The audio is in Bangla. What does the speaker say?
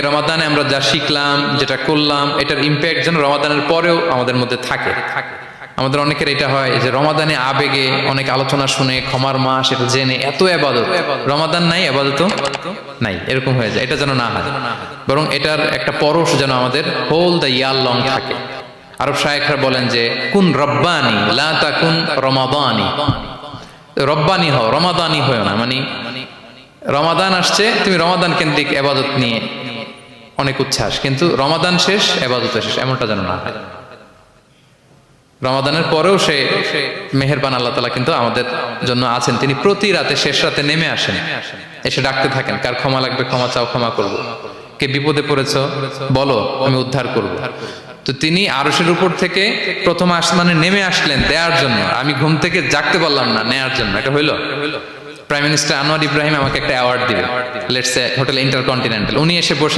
রমাদানে আমরা যা শিখলাম, যেটা করলাম, এটার ইম্প্যাক্ট যেন রমাদানের পরেও আমাদের মধ্যে থাকে। আমাদের অনেকের এটা হয় যে রমাদানে আবেগে অনেক আলোচনা শুনে, ক্ষমার মাস এটা জেনে এত ইবাদত, রমাদান নাই ইবাদত নাই, এরকম হয়ে যায়। এটা যেন না হয়, বরং এটার একটা পরশ যেন আমাদের হোল দ্য ইয়ার লং থাকে। আরব শায়েখরা বলেন যে কুন রব্বানি লা তাকুন রমাদানি, রব্বানি হও, রমাদানি হও না। মানে রমাদান আসছে, তুমি রমাদান কেন্দ্রিক ইবাদত নিয়ে অনেক উচ্ছ্বাস, কিন্তু রমাদান শেষ, ইবাদত শেষ, এমনটা যেন না হয়। রমাদানের পরেও সে মেহেরবান আল্লাহ তাআলা কিন্তু আমাদের জন্য আছেন। তিনি প্রতি রাতে শেষ রাতে নেমে আসেন, এসে ডাকতে থাকেন, কার ক্ষমা লাগবে ক্ষমা চাও, ক্ষমা করব। কে বিপদে পড়েছো বলো, আমি উদ্ধার করব। তো তিনি আরশের উপর থেকে প্রথম আসমানে নেমে আসলেন দেওয়ার জন্য। আমি ঘুম থেকে জাগতে পারলাম না, নেয়ার জন্য। এটা হইলো? প্রাইম মিনিস্টার আনোয়ার ইব্রাহিম আমাকে একটা অ্যাওয়ার্ড দিবে, লেটস সে হোটেল ইন্টারকন্টিনেন্টাল, উনি এসে বসে